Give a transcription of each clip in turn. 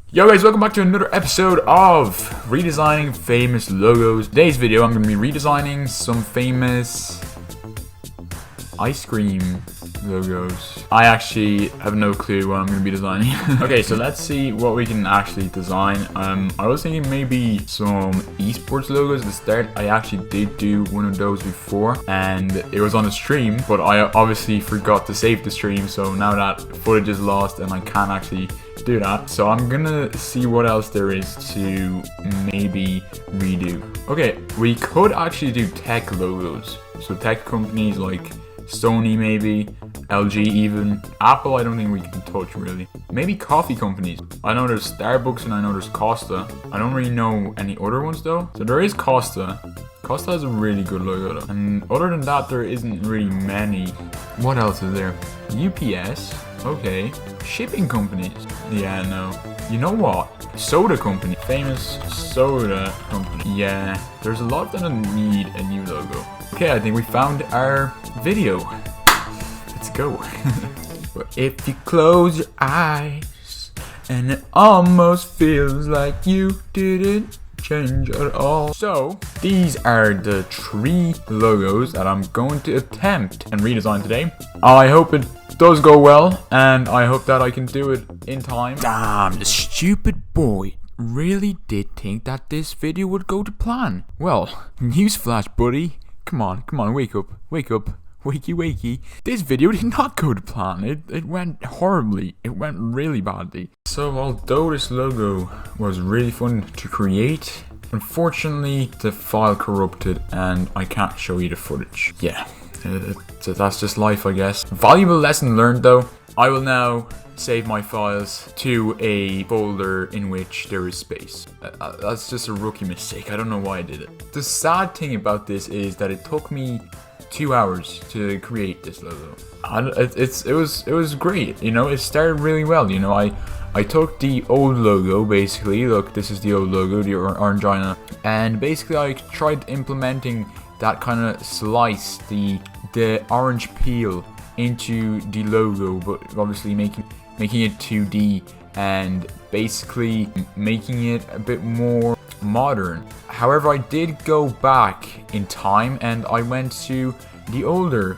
Yo guys, welcome back to another episode of Redesigning Famous Logos. Today's video I'm going to be redesigning some famous ice cream logos. I actually have no clue what I'm going to be designing. Okay, so let's see what we can actually design. I was thinking maybe some esports logos at the start. I actually did do one of those before and it was on a stream, but I obviously forgot to save the stream, so now that footage is lost and I can't actually do that. So I'm gonna see what else there is to maybe redo. Okay, we could actually do tech logos. So tech companies like Sony, maybe LG, even Apple. I don't think we can touch really. Maybe coffee companies. I know there's Starbucks and I know there's Costa. I don't really know any other ones though. So there is Costa. Costa has a really good logo though. And other than that, there isn't really many. What else is there? UPS. Okay. Shipping companies. Yeah, no. You know what? Soda company. Famous soda company. Yeah. There's a lot that need a new logo. Okay, I think we found our video. Let's go. But if you close your eyes and it almost feels like you didn't change at all. So these are the 3 logos that I'm going to attempt and redesign today. I hope it does go well and I hope that I can do it in time. Damn, the stupid boy really did think that this video would go to plan. Well, newsflash, buddy. Come on, wake up, wakey. This video did not go to plan. It went horribly. It went really badly. So although this logo was really fun to create, unfortunately the file corrupted and I can't show you the footage. Yeah, so that's just life, I guess. Valuable lesson learned though. I will now save my files to a folder in which there is space. That's just a rookie mistake. I don't know why I did it. The sad thing about this is that it took me 2 hours to create this logo. It was great, you know. It started really well, you know. I took the old logo, basically. Look, this is the old logo, the Angina, and basically I tried implementing that kind of slice, the orange peel into the logo, but obviously making it 2D and basically making it a bit more modern. However, I did go back in time and I went to the older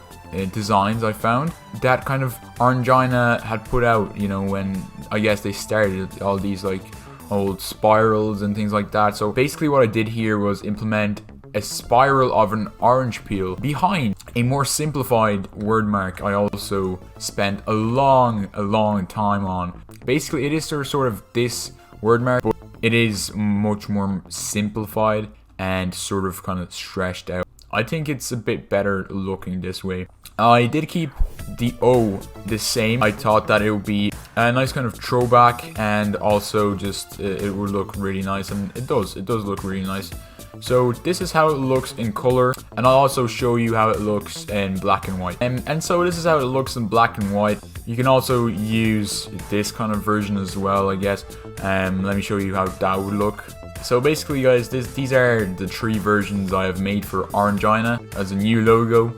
designs I found that kind of Angina had put out, you know, when I guess they started all these like old spirals and things like that. So basically what I did here was implement a spiral of an orange peel behind a more simplified word mark I also spent a long time on. Basically it is sort of this word mark, but it is much more simplified and sort of kind of stretched out. I think it's a bit better looking this way. I did keep the O the same. I thought that it would be a nice kind of throwback and also just it would look really nice, and it does look really nice. So this is how it looks in color, and I'll also show you how it looks in black and white. And so this is how it looks in black and white. You can also use this kind of version as well, I guess. Let me show you how that would look. So basically guys, these are the 3 versions I have made for Angina as a new logo.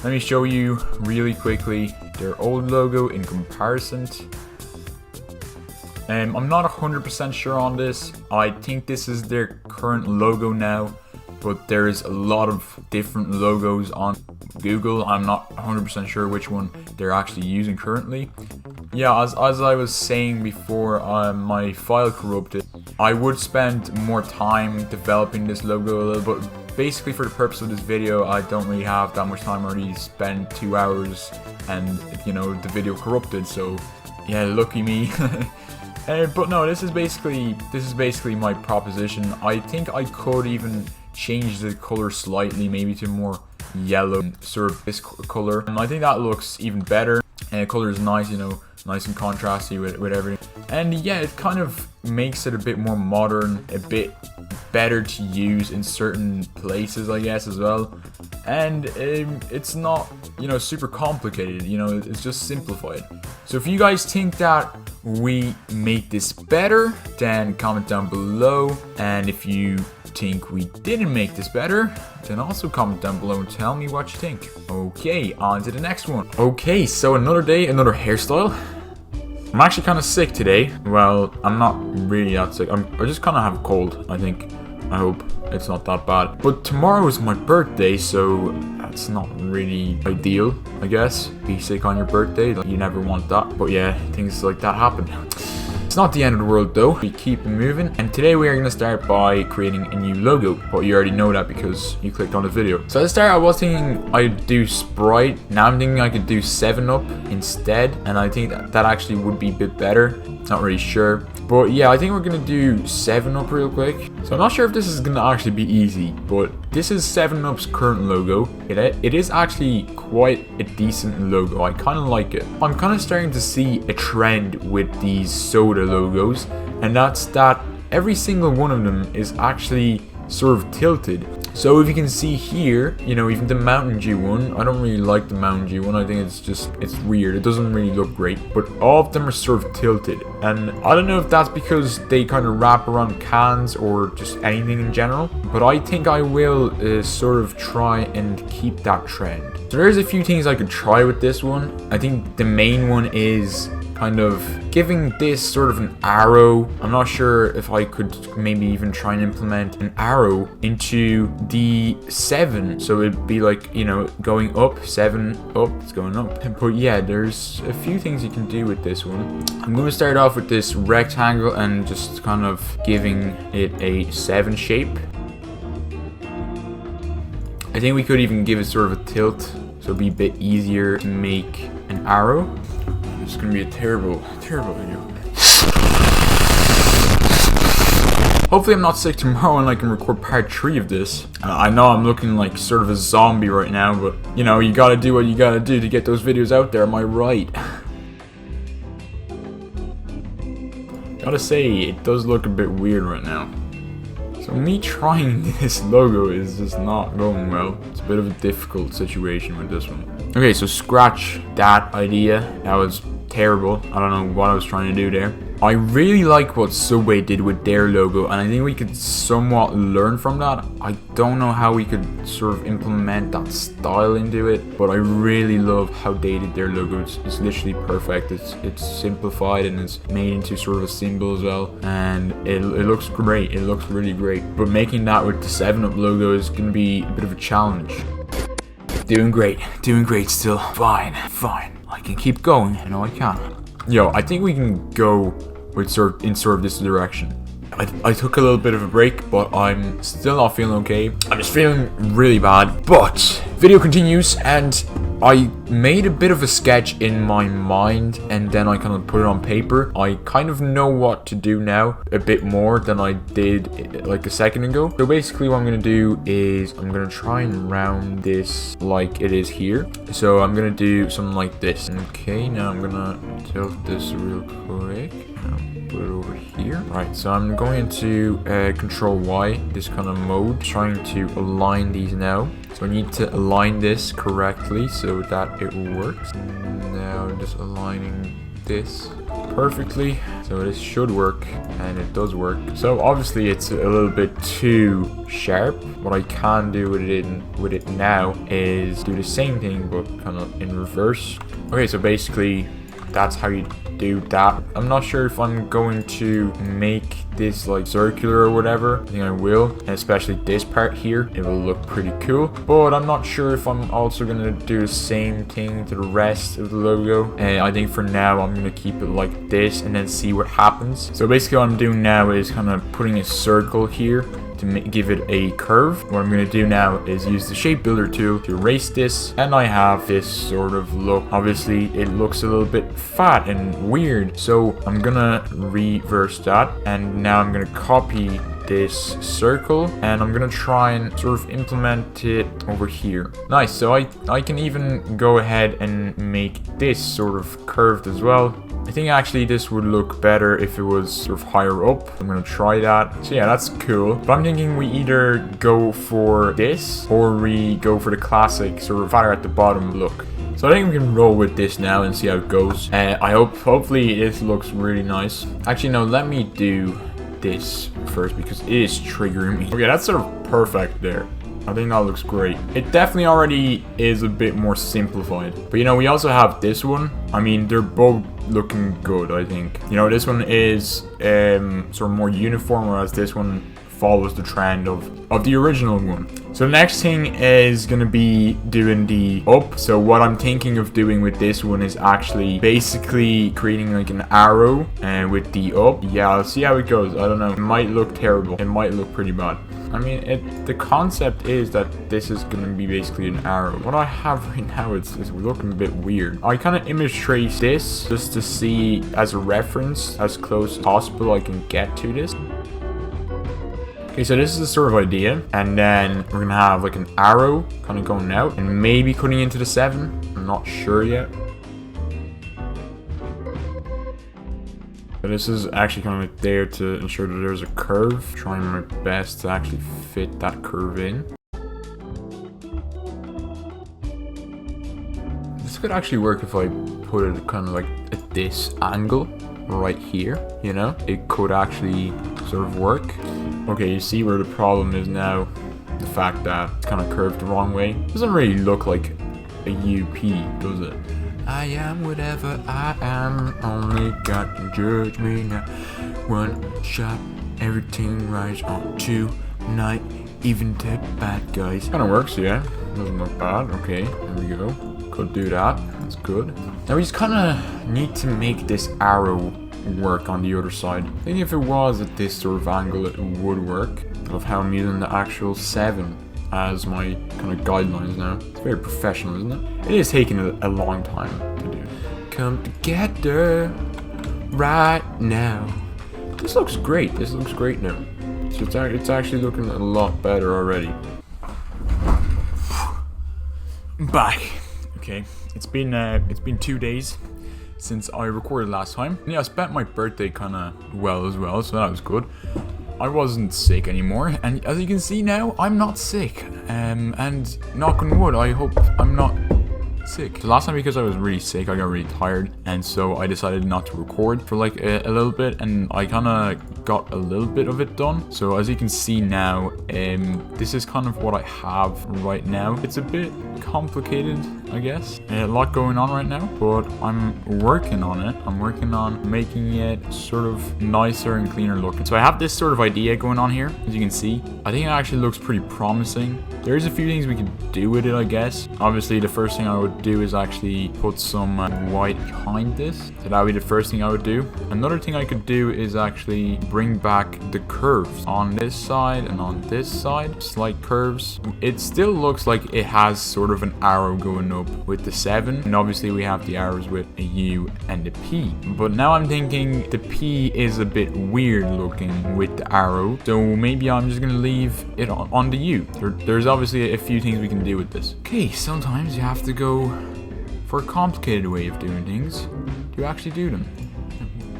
Let me show you really quickly their old logo in comparison. I'm not 100% sure on this. I think this is their current logo now, but there's a lot of different logos on Google. I'm not 100% sure which one they're actually using currently. Yeah, as I was saying before, my file corrupted. I would spend more time developing this logo a little bit. Basically, for the purpose of this video, I don't really have that much time. I already spent 2 hours and, you know, the video corrupted, so yeah, lucky me. But no, this is basically my proposition. I think I could even change the color slightly, maybe to more yellow, sort of this color. And I think that looks even better. And the color is nice, you know, nice and contrasty with everything. And yeah, it kind of makes it a bit more modern, a bit better to use in certain places, I guess, as well. And it's not, you know, super complicated, you know, it's just simplified. So if you guys think that we make this better, then comment down below. And if you think we didn't make this better, then also comment down below and tell me what you think. Okay, on to the next one. Okay, so another day, another hairstyle. I'm actually kind of sick today. Well, I'm not really that sick. I just kind of have a cold, I think. I hope it's not that bad. But tomorrow is my birthday, so that's not really ideal, I guess. Be sick on your birthday, you never want that. But yeah, things like that happen. It's not the end of the world though. We keep moving, and today we are going to start by creating a new logo. But you already know that because you clicked on the video. So at the start I was thinking I'd do Sprite. Now I'm thinking I could do 7-Up instead, and I think that actually would be a bit better. Not really sure. But yeah, I think we're going to do 7-Up real quick. So I'm not sure if this is going to actually be easy, but this is 7-Up's current logo. It is actually quite a decent logo. I kind of like it. I'm kind of starting to see a trend with these soda logos, and that's that every single one of them is actually sort of tilted. So if you can see here, you know, even the Mountain Dew one, I don't really like the Mountain Dew one. I think it's weird. It doesn't really look great, but all of them are sort of tilted. And I don't know if that's because they kind of wrap around cans or just anything in general, but I think I will sort of try and keep that trend. So there's a few things I could try with this one. I think the main one is kind of giving this sort of an arrow. I'm not sure if I could maybe even try and implement an arrow into the 7, so it'd be like, you know, going up, 7 up, it's going up. But yeah, there's a few things you can do with this one. I'm going to start off with this rectangle and just kind of giving it a 7 shape. I think we could even give it sort of a tilt, so it'd be a bit easier to make an arrow. It's gonna be a terrible video. Hopefully I'm not sick tomorrow and I can record part 3 of this. I know I'm looking like sort of a zombie right now, but you know, you gotta do what you gotta do to get those videos out there, am I right? Gotta say, it does look a bit weird right now. So me trying this logo is just not going well. It's a bit of a difficult situation with this one. Okay, so scratch that idea. That was terrible. I don't know what I was trying to do there. I really like what Subway did with their logo, and I think we could somewhat learn from that. I don't know how we could sort of implement that style into it, but I really love how they did their logo. It's literally perfect. It's simplified and it's made into sort of a symbol as well, and it looks great. It looks really great. But making that with the 7-Up logo is going to be a bit of a challenge. Doing great still. Fine. I can keep going, you know I can. Yo, I think we can go with sort of this direction. I took a little bit of a break, but I'm still not feeling okay. I'm just feeling really bad. But video continues, and I made a bit of a sketch in my mind, and then I kind of put it on paper. I kind of know what to do now a bit more than I did like a second ago. So basically what I'm going to do is I'm going to try and round this like it is here. So I'm going to do something like this. Okay, now I'm going to tilt this real quick. Put it over here. Right, so I'm going into Control Y, this kind of mode, trying to align these now. So I need to align this correctly so that it works. Now just aligning this perfectly. So this should work, and it does work. So obviously it's a little bit too sharp. What I can do with it now is do the same thing but kind of in reverse. Okay, so basically that's how you do that. I'm not sure if I'm going to make this like circular or whatever. I think I will, and especially this part here, it will look pretty cool. But I'm not sure if I'm also gonna do the same thing to the rest of the logo. And I think for now I'm gonna keep it like this and then see what happens. So basically what I'm doing now is kind of putting a circle here to give it a curve. What I'm going to do now is use the shape builder tool to erase this, and I have this sort of look. Obviously it looks a little bit fat and weird, so I'm gonna reverse that, and now I'm gonna copy this circle and I'm gonna try and sort of implement it over here. Nice. So I can even go ahead and make this sort of curved as well. I think actually this would look better if it was sort of higher up. I'm gonna try that. So yeah, that's cool. But I'm thinking we either go for this or we go for the classic sort of fatter at the bottom look. So I think we can roll with this now and see how it goes. Hopefully this looks really nice. Actually, no, let me do this first because it is triggering me. Okay, that's sort of perfect there. I think that looks great. It definitely already is a bit more simplified. But, you know, we also have this one. I mean, they're both looking good, I think. You know, this one is sort of more uniform, whereas this one follows the trend of the original one. So the next thing is going to be doing the up. So what I'm thinking of doing with this one is actually basically creating like an arrow with the up. Yeah, I'll see how it goes. I don't know. It might look terrible. It might look pretty bad. I mean, the concept is that this is going to be basically an arrow. What I have right now is looking a bit weird. I kind of image trace this just to see as a reference, as close as possible I can get to this. Okay, so this is the sort of idea, and then we're gonna have like an arrow kind of going out and maybe cutting into the 7. I'm not sure yet. But this is actually kind of there to ensure that there's a curve. Trying my best to actually fit that curve in. This could actually work if I put it kind of like at this angle right here, you know? It could actually sort of work. Okay, you see where the problem is now. The fact that it's kind of curved the wrong way. It doesn't really look like a UP, does it? I am whatever I am. Only God can judge me now. One shot, everything rides on tonight. Even the bad guys. Kind of works, yeah. Doesn't look bad. Okay, there we go. Could do that. That's good. Now we just kind of need to make this arrow work on the other side. I think if it was at this sort of angle, it would work. Of how I'm using the actual 7 as my kind of guidelines now. It's very professional, isn't it? It is taking a long time to do. Come together right now. This looks great. This looks great now. So it's actually looking a lot better already. Back. Okay, it's been 2 days since I recorded last time. Yeah, I spent my birthday kind of well as well, so that was good. I wasn't sick anymore, and as you can see now, I'm not sick. And knock on wood, I hope I'm not sick. The last time, because I was really sick, I got really tired, and so I decided not to record for like a little bit, and I kind of got a little bit of it done. So as you can see now, this is kind of what I have right now. It's a bit complicated, I guess. A lot going on right now, but I'm working on it. I'm working on making it sort of nicer and cleaner looking. So I have this sort of idea going on here, as you can see. I think it actually looks pretty promising. There's a few things we could do with it, I guess. Obviously, the first thing I would do is actually put some white behind this. So that would be the first thing I would do. Another thing I could do is actually bring back the curves on this side and on this side. Slight curves. It still looks like it has sort of an arrow going up with the 7, and obviously we have the arrows with a U and a P. But now I'm thinking the P is a bit weird looking with the arrow, so maybe I'm just gonna leave it on the U. There's obviously a few things we can do with this. Okay, sometimes you have to go for a complicated way of doing things to actually do them.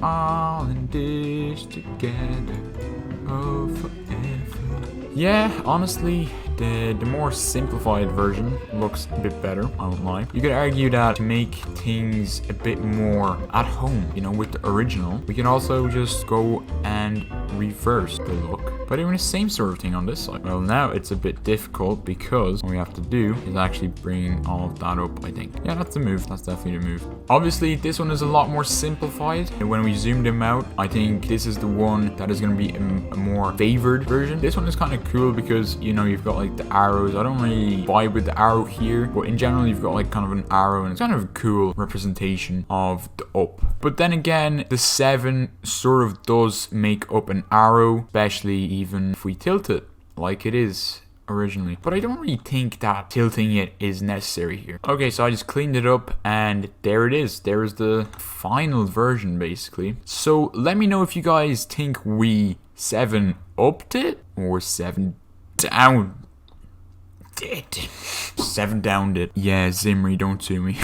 All in this together, oh forever. Yeah, honestly, the more simplified version looks a bit better, I won't lie. You could argue that to make things a bit more at home, you know, with the original, we can also just go and reverse the look by doing the same sort of thing on this side. Well, now it's a bit difficult because what we have to do is actually bring all of that up, I think. Yeah, that's the move. That's definitely the move. Obviously, this one is a lot more simplified. And when we zoom them out, I think this is the one that is going to be a more favored version. This one is kind of cool because, you know, you've got like the arrows. I don't really vibe with the arrow here, but in general, you've got like kind of an arrow, and it's kind of a cool representation of the up. But then again, the 7 sort of does make up an arrow, especially even if we tilt it like it is originally. But I don't really think that tilting it is necessary here. Okay, so I just cleaned it up, and there it is. There is the final version, basically. So let me know if you guys think we 7 upped it or 7 down it. 7 downed it. Yeah, Zimri, don't sue me.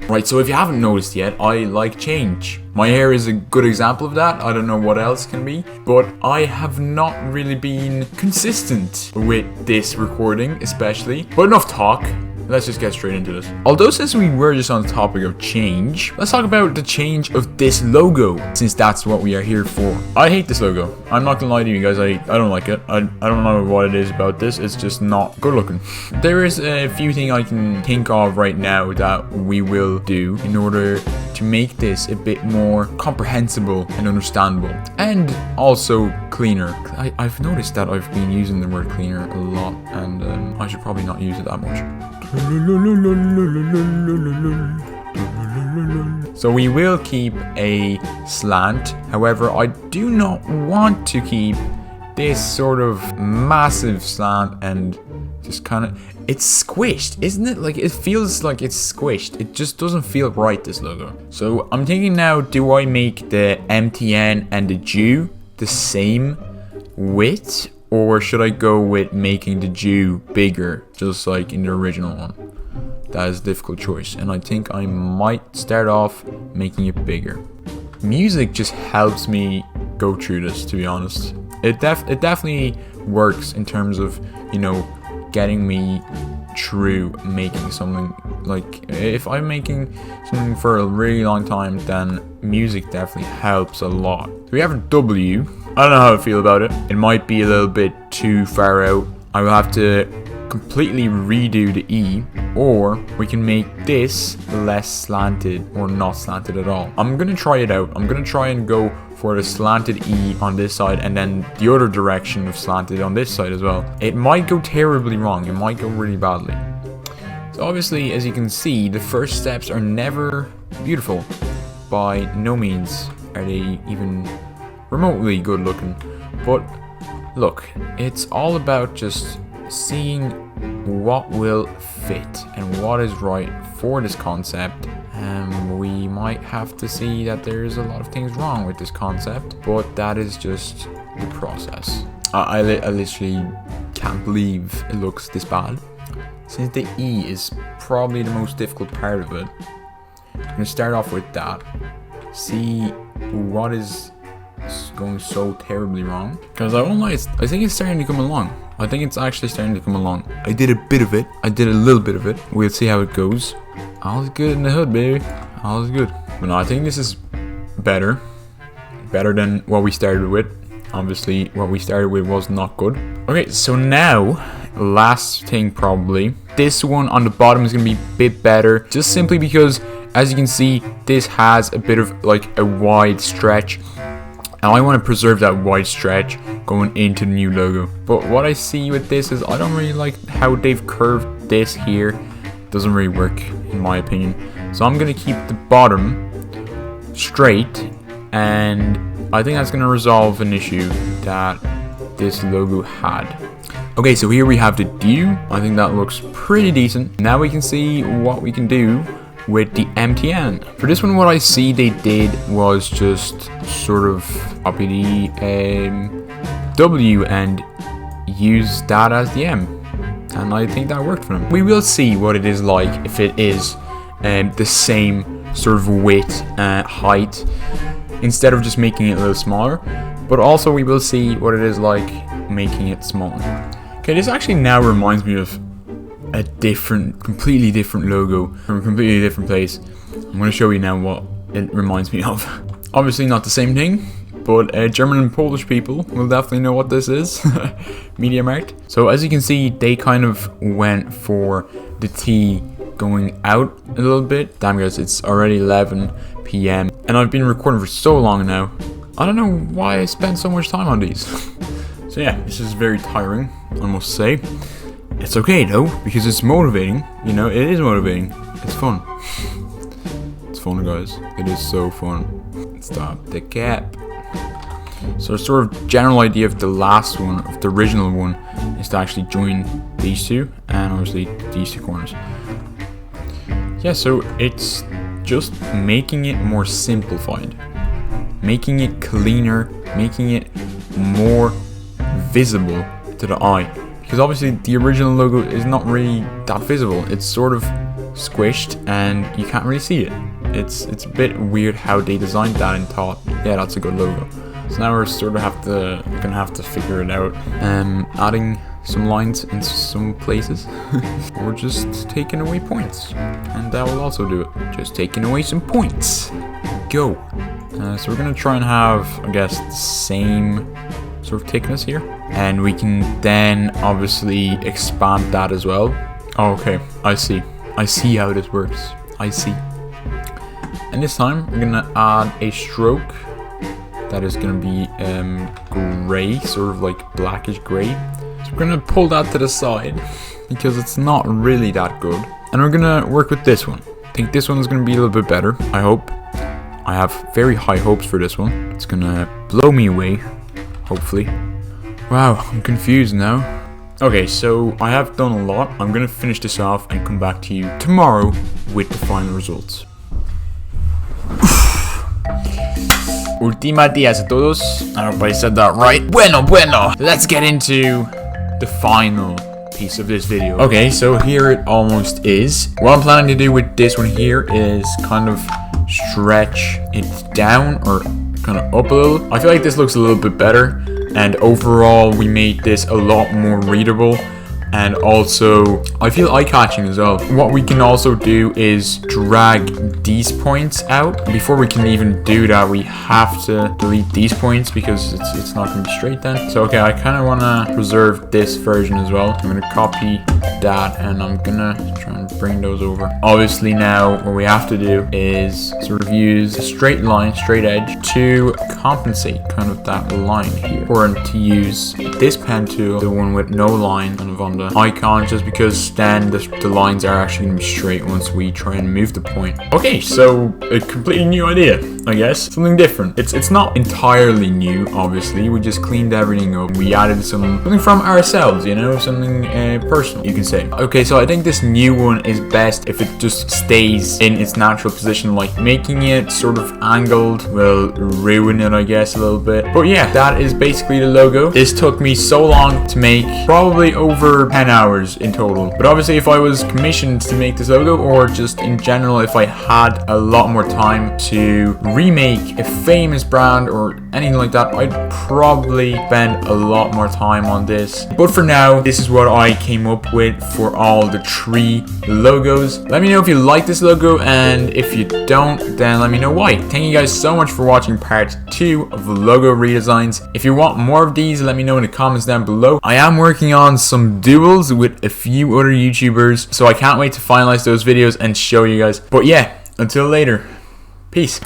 Right, so if you haven't noticed yet, I like change. My hair is a good example of that. I don't know what else can be, but I have not really been consistent with this recording, especially. But enough talk. let's just get straight into this. Although since we were just on the topic of change, let's talk about the change of this logo, since that's what we are here for. I hate this logo. I'm not gonna lie to you guys, I don't like it. I don't know what it is about this, it's just not good looking. There is a few things I can think of right now that we will do in order to make this a bit more comprehensible and understandable, and also cleaner. I've noticed that I've been using the word cleaner a lot, and I should probably not use it that much. So we will keep a slant. However, I do not want to keep this sort of massive slant and just kind of, it's squished, isn't it? Like, it feels like it's squished. It just doesn't feel right, this logo. So I'm thinking now, do I make the MTN and the Dew the same width, or should I go with making the Dew bigger, just like in the original one? That is a difficult choice, and I think I might start off making it bigger. Music just helps me go through this, to be honest. It definitely works in terms of, you know, getting me through making something. Like, if I'm making something for a really long time, then music definitely helps a lot. So we have a W. I don't know how I feel about it. It might be a little bit too far out. I will have to completely redo the E, or we can make this less slanted or not slanted at all. I'm gonna try it out. I'm gonna try and go for the slanted E on this side and then the other direction of slanted on this side as well. It might go terribly wrong. It might go really badly. So obviously, as you can see, the first steps are never beautiful. By no means are they even remotely good looking. But look, it's all about just seeing what will fit and what is right for this concept. We might have to see that there's a lot of things wrong with this concept, but that is just the process. I literally can't believe it looks this bad. Since the E is probably the most difficult part of it, I'm gonna start off with that. See what is going so terribly wrong. Because I won't lie, I think it's starting to come along. I think it's actually starting to come along. I did a bit of it. I did a little bit of it. We'll see how it goes. All is good in the hood, baby. All is good. But no, I think this is better. Better than what we started with. Obviously, what we started with was not good. Okay, so now, last thing probably. This one on the bottom is going to be a bit better. Just simply because, as you can see, this has a bit of like a wide stretch. And I want to preserve that wide stretch going into the new logo. But what I see with this is I don't really like how they've curved this here. Doesn't really work in my opinion. So I'm going to keep the bottom straight, and I think that's going to resolve an issue that this logo had. Okay, so here we have the Dew. I think that looks pretty decent. Now we can see what we can do with the MTN. For this one, what I see they did was just sort of copy the W and use that as the M, and I think that worked for them. We will see what it is like if it is the same sort of width, height, instead of just making it a little smaller. But also we will see what it is like making it smaller. Okay, this actually now reminds me of a completely different logo from a completely different place. I'm going to show you now what it reminds me of. Obviously not the same thing, but German and Polish people will definitely know what this is. Media Markt. So as you can see, they kind of went for the T going out a little bit. Damn guys, it's already 11 PM and I've been recording for so long now. I don't know why I spent so much time on these. So yeah, this is very tiring, I must say. It's okay though, because it's motivating. You know, it is motivating. It's fun. It's fun, guys. It is so fun. Stop the cap. So, sort of general idea of the last one, of the original one, is to actually join these two, and obviously these two corners. Yeah, so it's just making it more simplified, making it cleaner, making it more visible to the eye. Because obviously the original logo is not really that visible. It's sort of squished and you can't really see it. It's a bit weird how they designed that and thought, yeah, that's a good logo. So now we're sort of gonna have to figure it out. Adding some lines in some places, or just taking away points, and that will also do it. Just taking away some points. Go. So we're gonna try and have, I guess, the same sort of thickness here, and we can then obviously expand that as well. Oh, okay, I see how this works. I see. And this time we're gonna add a stroke that is gonna be gray, sort of like blackish gray. So we're gonna pull that to the side because it's not really that good, and we're gonna work with this one. I think this one is gonna be a little bit better, I hope. I have very high hopes for this one. It's gonna blow me away, hopefully. Wow, I'm confused now. Okay, so I have done a lot. I'm gonna finish this off and come back to you tomorrow with the final results. Última días a todos. I hope I said that right. Bueno. Let's get into the final piece of this video. Okay, so here it almost is. What I'm planning to do with this one here is kind of stretch it down or kind of up a little. I feel like this looks a little bit better, and overall we made this a lot more readable, and also I feel eye-catching as well. What we can also do is drag these points out. Before we can even do that, we have to delete these points because it's not going to be straight then. So okay, I kind of want to preserve this version as well. I'm going to copy that, and I'm going to try and bring those over. Obviously now what we have to do is sort of use a straight line, straight edge to compensate kind of that line here. Or to use this pen tool, the one with no line, kind of on the icon, just because then the lines are actually going to be straight once we try and move the point. Okay, so a completely new idea, I guess. Something different. It's not entirely new, obviously. We just cleaned everything up. We added something from ourselves, you know, something personal, you can say. Okay, so I think this new one is best if it just stays in its natural position. Like making it sort of angled will ruin it, I guess, a little bit. But yeah, that is basically the logo. This took me so long to make, probably over 10 hours in total. But obviously if I was commissioned to make this logo, or just in general if I had a lot more time to remake a famous brand or anything like that, I'd probably spend a lot more time on this. But for now, this is what I came up with for all the 3 logos. Let me know if you like this logo, and if you don't, then let me know why. Thank you guys so much for watching part 2 of the logo redesigns. If you want more of these, let me know in the comments down below. I am working on some duels with a few other YouTubers, so I can't wait to finalize those videos and show you guys. But yeah, until later, peace.